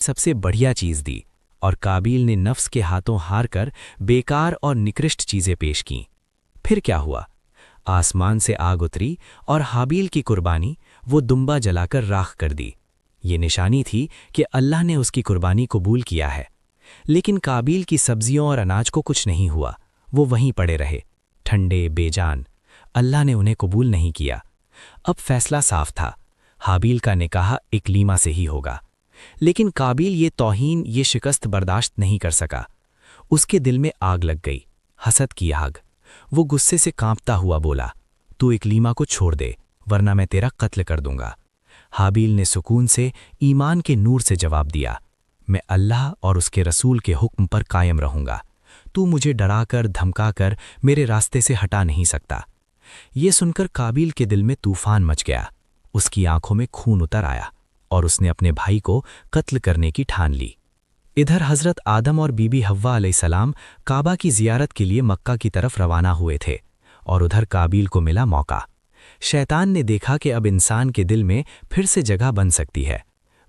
सबसे बढ़िया चीज़ दी और काबिल ने नफ्स के हाथों हार कर बेकार और निकृष्ट चीज़ें पेश कीं। फिर क्या हुआ? आसमान से आग उतरी और हाबील की कुर्बानी वो दुम्बा जलाकर राख कर दी। ये निशानी थी कि अल्लाह ने उसकी कुर्बानी कबूल किया है। लेकिन काबिल की सब्जियों और अनाज को कुछ नहीं हुआ, वो वहीं पड़े रहे, ठंडे बेजान। अल्लाह ने उन्हें कबूल नहीं किया। अब फैसला साफ था, हाबील का निकाह इकलीमा से ही होगा। लेकिन काबिल ये तौहीन, ये शिकस्त बर्दाश्त नहीं कर सका। उसके दिल में आग लग गई, हसद की आग। वो गुस्से से कांपता हुआ बोला, तू इकलीमा को छोड़ दे, वरना मैं तेरा कत्ल कर दूंगा। हाबील ने सुकून से, ईमान के नूर से जवाब दिया, मैं अल्लाह और उसके रसूल के हुक्म पर कायम रहूंगा। तू मुझे डराकर धमकाकर मेरे रास्ते से हटा नहीं सकता। ये सुनकर काबिल के दिल में तूफान मच गया। उसकी आंखों में खून उतर आया और उसने अपने भाई को कत्ल करने की ठान ली। इधर हज़रत आदम और बीबी हव्वा अलैहिस्सलाम काबा की ज़ियारत के लिए मक्का की तरफ रवाना हुए थे और उधर काबिल को मिला मौका। शैतान ने देखा कि अब इंसान के दिल में फिर से जगह बन सकती है।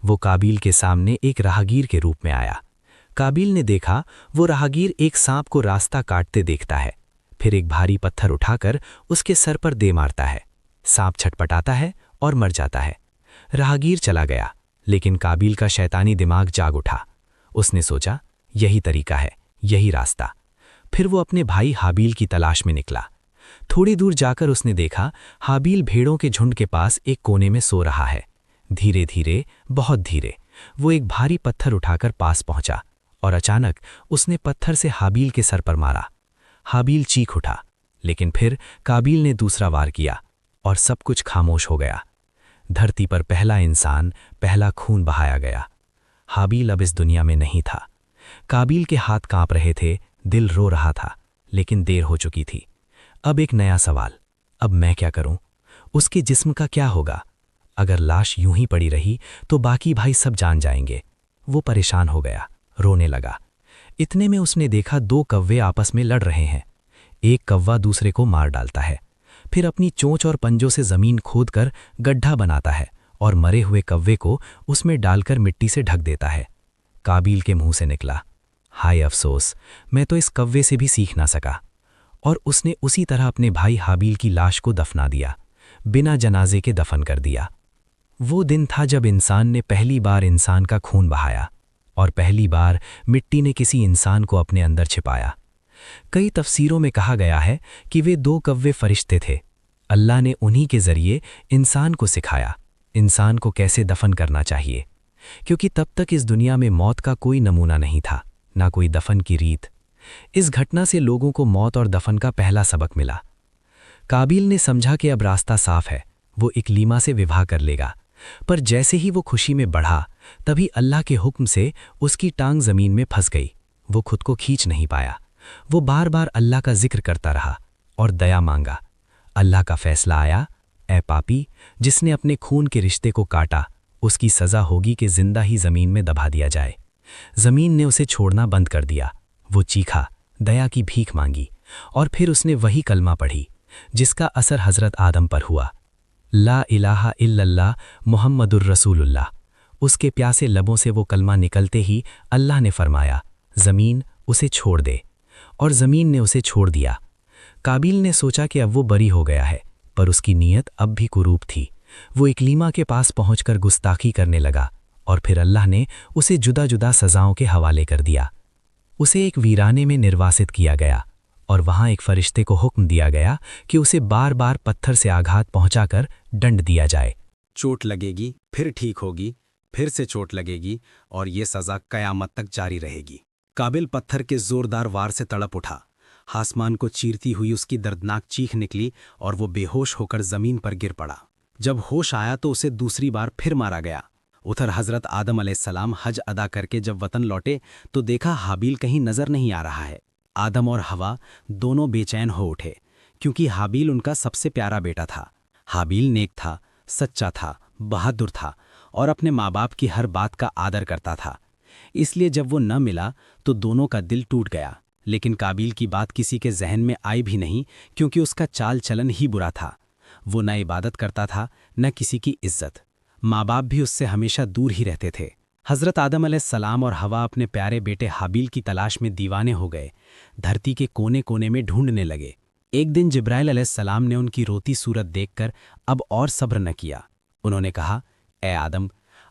वो काबिल के सामने एक राहगीर के रूप में आया। काबिल ने देखा वो राहगीर एक सांप को रास्ता काटते देखता है, फिर एक भारी पत्थर उठाकर उसके सर पर दे मारता है। सांप छटपटाता है और मर जाता है। राहगीर चला गया, लेकिन काबिल का शैतानी दिमाग जाग उठा। उसने सोचा, यही तरीका है, यही रास्ता। फिर वो अपने भाई हाबील की तलाश में निकला। थोड़ी दूर जाकर उसने देखा हाबील भेड़ों के झुंड के पास एक कोने में सो रहा है। धीरे धीरे, बहुत धीरे वो एक भारी पत्थर उठाकर पास पहुंचा और अचानक उसने पत्थर से हाबील के सर पर मारा। हाबील चीख उठा, लेकिन फिर काबिल ने दूसरा वार किया और सब कुछ खामोश हो गया। धरती पर पहला इंसान, पहला खून बहाया गया। हाबील अब इस दुनिया में नहीं था। काबिल के हाथ कांप रहे थे, दिल रो रहा था, लेकिन देर हो चुकी थी। अब एक नया सवाल, अब मैं क्या करूं? उसके जिस्म का क्या होगा? अगर लाश यूं ही पड़ी रही तो बाकी भाई सब जान जाएंगे। वो परेशान हो गया, रोने लगा। इतने में उसने देखा दो कव्वे आपस में लड़ रहे हैं। एक कव्वा दूसरे को मार डालता है, फिर अपनी चोंच और पंजों से जमीन खोदकर गड्ढा बनाता है और मरे हुए कव्वे को उसमें डालकर मिट्टी से ढक देता है। काबिल के मुंह से निकला, हाय अफसोस, मैं तो इस कव्वे से भी सीख ना सका। और उसने उसी तरह अपने भाई हाबील की लाश को दफना दिया, बिना जनाजे के दफन कर दिया। वो दिन था जब इंसान ने पहली बार इंसान का खून बहाया और पहली बार मिट्टी ने किसी इंसान को अपने अंदर छिपाया। कई तफसीरों में कहा गया है कि वे दो कव्वे फरिश्ते थे। अल्लाह ने उन्हीं के जरिए इंसान को सिखाया इंसान को कैसे दफन करना चाहिए, क्योंकि तब तक इस दुनिया में मौत का कोई नमूना नहीं था, ना कोई दफन की रीत। इस घटना से लोगों को मौत और दफन का पहला सबक मिला। काबिल ने समझा कि अब रास्ता साफ है, वो इकलीमा से विवाह कर लेगा। पर जैसे ही वो खुशी में बढ़ा, तभी अल्लाह के हुक्म से उसकी टांग जमीन में फंस गई। वो खुद को खींच नहीं पाया। वो बार बार अल्लाह का जिक्र करता रहा और दया मांगा। अल्लाह का फैसला आया, ए पापी, जिसने अपने खून के रिश्ते को काटा, उसकी सज़ा होगी कि जिंदा ही ज़मीन में दबा दिया जाए। ज़मीन ने उसे छोड़ना बंद कर दिया। वो चीखा, दया की भीख मांगी और फिर उसने वही कलमा पढ़ी जिसका असर हज़रत आदम पर हुआ, ला इलाहा इल्लल्लाह मुहम्मदुर रसूलुल्लाह। उसके प्यासे लबों से वो कलमा निकलते ही अल्लाह ने फरमाया, ज़मीन उसे छोड़ दे, और ज़मीन ने उसे छोड़ दिया। काबिल ने सोचा कि अब वो बरी हो गया है, पर उसकी नीयत अब भी कुरूप थी। वो इकलीमा के पास पहुंचकर गुस्ताखी करने लगा और फिर अल्लाह ने उसे जुदा जुदा सज़ाओं के हवाले कर दिया। उसे एक वीराने में निर्वासित किया गया और वहां एक फरिश्ते को हुक्म दिया गया कि उसे बार बार पत्थर से आघात पहुंचाकर दंड दिया जाए। चोट लगेगी, फिर ठीक होगी, फिर से चोट लगेगी और ये सज़ा कयामत तक जारी रहेगी। काबिल पत्थर के जोरदार वार से तड़प उठा। आसमान को चीरती हुई उसकी दर्दनाक चीख निकली और वो बेहोश होकर जमीन पर गिर पड़ा। जब होश आया तो उसे दूसरी बार फिर मारा गया। उधर हज़रत आदम अलैहिस्सलाम हज अदा करके जब वतन लौटे तो देखा हाबील कहीं नजर नहीं आ रहा है। आदम और हवा दोनों बेचैन हो उठे, क्योंकि हाबील उनका सबसे प्यारा बेटा था। हाबील नेक था, सच्चा था, बहादुर था और अपने माँ बाप की हर बात का आदर करता था। इसलिए जब वो न मिला तो दोनों का दिल टूट गया। लेकिन काबिल की बात किसी के जहन में आई भी नहीं, क्योंकि उसका चाल चलन ही बुरा था। वो न इबादत करता था, न किसी की इज्जत। माँ बाप भी उससे हमेशा दूर ही रहते थे। हज़रत आदम अलैहिस्सलाम और हवा अपने प्यारे बेटे हाबील की तलाश में दीवाने हो गए, धरती के कोने कोने में ढूंढने लगे। एक दिन जिब्राइल अलैहिस्सलाम ने उनकी रोती सूरत देखकर अब और सब्र न किया। उन्होंने कहा, ए आदम,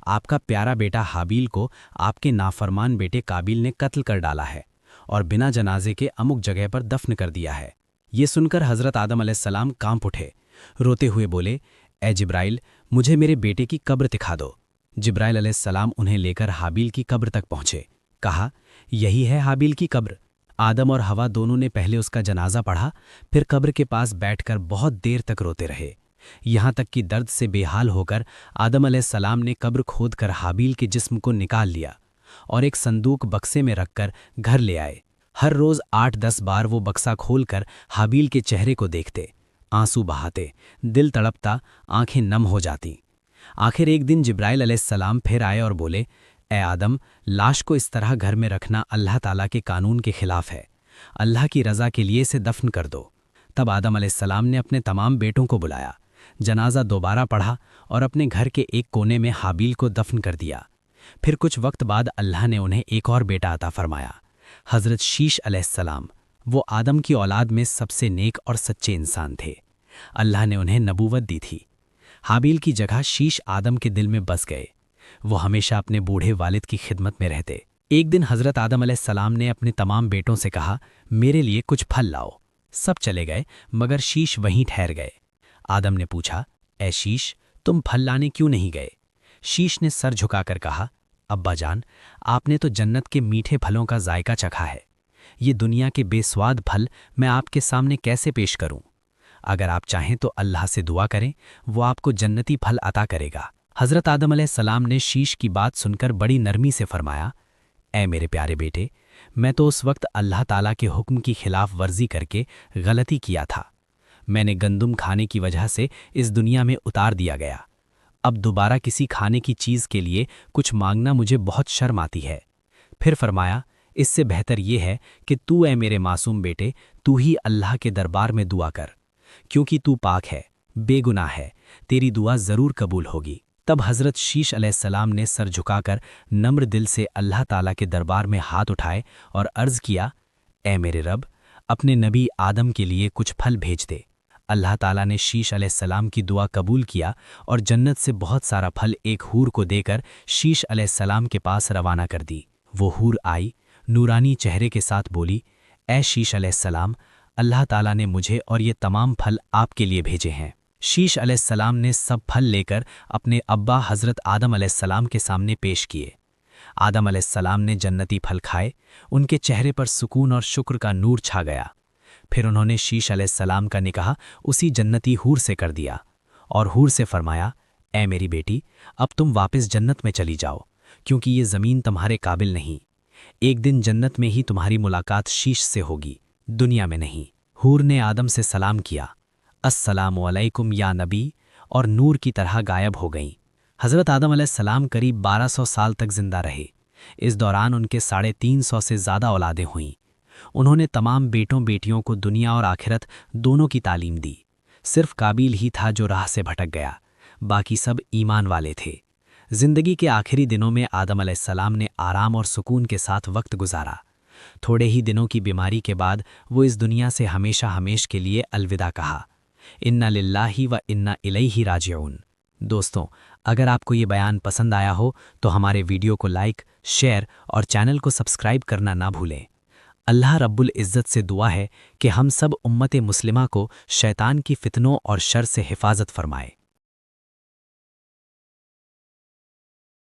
आपका प्यारा बेटा हाबील को आपके नाफरमान बेटे काबिल ने कत्ल कर डाला है और बिना जनाजे के अमुक जगह पर दफन कर दिया है। ये सुनकर हज़रत आदम अलैहिस्सलाम कांप उठे, रोते हुए बोले, ए जिब्राइल, मुझे मेरे बेटे की कब्र दिखा दो। जिब्राइल अलैहिस्सलाम उन्हें लेकर हाबील की कब्र तक पहुंचे। कहा, यही है हाबील की कब्र। आदम और हवा दोनों ने पहले उसका जनाजा पढ़ा, फिर कब्र के पास बैठकर बहुत देर तक रोते रहे, यहाँ तक कि दर्द से बेहाल होकर आदम अलैहिस्सलाम ने कब्र खोदकर हाबील के जिस्म को निकाल लिया और एक संदूक बक्से में रखकर घर ले आए। हर रोज़ 8-10 बार वो बक्सा खोलकर हाबील के चेहरे को देखते, आंसू बहाते, दिल तड़पता, आंखें नम हो जाती। आखिर एक दिन जिब्राइल अलैहिस्सलाम फिर आए और बोले, ए आदम, लाश को इस तरह घर में रखना अल्लाह ताला के कानून के खिलाफ है। अल्लाह की रज़ा के लिए इसे दफन कर दो। तब आदम अलैहिस्सलाम ने अपने तमाम बेटों को बुलाया, जनाजा दोबारा पढ़ा और अपने घर के एक कोने में हाबील को दफन कर दिया। फिर कुछ वक्त बाद अल्लाह ने उन्हें एक और बेटा अता फरमाया, हज़रत शीश अलैहिस्सलाम। वो आदम की औलाद में सबसे नेक और सच्चे इंसान थे। अल्लाह ने उन्हें नबूवत दी थी। हाबील की जगह शीश आदम के दिल में बस गए। वो हमेशा अपने बूढ़े वालिद की खिदमत में रहते। एक दिन हज़रत आदम अलैहिस्सलाम ने अपने तमाम बेटों से कहा, मेरे लिए कुछ फल लाओ। सब चले गए, मगर शीश वहीं ठहर गए। आदम ने पूछा, ए शीश, तुम फल लाने क्यों नहीं गए? शीश ने सर झुकाकर कहा, अब्बा जान, आपने तो जन्नत के मीठे फलों का जायका चखा है। ये दुनिया के बेस्वाद फल मैं आपके सामने कैसे पेश करूं? अगर आप चाहें तो अल्लाह से दुआ करें, वो आपको जन्नती फल अता करेगा। हज़रत आदम अलैहिस्सलाम ने शीश की बात सुनकर बड़ी नरमी से फरमाया, ए मेरे प्यारे बेटे, मैं तो उस वक्त अल्लाह ताला के हुक्म की खिलाफ वर्जी करके गलती किया था। मैंने गंदुम खाने की वजह से इस दुनिया में उतार दिया गया। अब दोबारा किसी खाने की चीज़ के लिए कुछ मांगना मुझे बहुत शर्म आती है। फिर फरमाया, इससे बेहतर ये है कि तू, ए मेरे मासूम बेटे, तू ही अल्लाह के दरबार में दुआ कर, क्योंकि तू पाक है, बेगुनाह है, तेरी दुआ ज़रूर कबूल होगी। तब हज़रत शीश अलैहिस्सलाम ने सर झुकाकर नम्र दिल से अल्लाह ताला के दरबार में हाथ उठाए और अर्ज़ किया, ए मेरे रब, अपने नबी आदम के लिए कुछ फल भेज दे। अल्लाह ताला ने शीश अलैहिस्सलाम की दुआ कबूल किया और जन्नत से बहुत सारा फल एक हूर को देकर शीश अलैहिस्सलाम के पास रवाना कर दी। वो हूर आई, नूरानी चेहरे के साथ बोली, ए शीश अलैहिस्सलाम, अल्लाह ताला ने मुझे और ये तमाम फल आपके लिए भेजे हैं। शीश अलैहिस्सलाम ने सब फल लेकर अपने अब्बा हज़रत आदम अलैहिस्सलाम के सामने पेश किए। आदम अलैहिस्सलाम ने जन्नती फल खाए, उनके चेहरे पर सुकून और शुक्र का नूर छा गया। फिर उन्होंने शीश अलैहिस्सलाम का निकाह उसी जन्नती हूर से कर दिया और हूर से फरमाया, ए मेरी बेटी, अब तुम वापस जन्नत में चली जाओ, क्योंकि ये ज़मीन तुम्हारे काबिल नहीं। एक दिन जन्नत में ही तुम्हारी मुलाकात शीश से होगी, दुनिया में नहीं। हूर ने आदम से सलाम किया, अस्सलामु अलैकुम या नबी, और नूर की तरह गायब हो गईं। हज़रत आदम अलैहिस्सलाम करीब 1200 साल तक जिंदा रहे। इस दौरान उनके 350 से ज़्यादा औलादें हुईं। उन्होंने तमाम बेटों बेटियों को दुनिया और आखिरत दोनों की तालीम दी। सिर्फ काबिल ही था जो राह से भटक गया, बाकी सब ईमान वाले थे। जिंदगी के आखिरी दिनों में आदम अलैहिस्सलाम ने आराम और सुकून के साथ वक्त गुजारा। थोड़े ही दिनों की बीमारी के बाद वो इस दुनिया से हमेशा हमेश के लिए अलविदा कहा। इन्ना लिल्लाही व इन्ना इलैहि राजिऊन। दोस्तों, अगर आपको ये बयान पसंद आया हो तो हमारे वीडियो को लाइक, शेयर और चैनल को सब्सक्राइब करना ना भूलें। अल्लाह रब्बुल इज़्ज़त से दुआ है कि हम सब उम्मत मुस्लिमा को शैतान की फितनों और शर से हिफाजत फरमाए।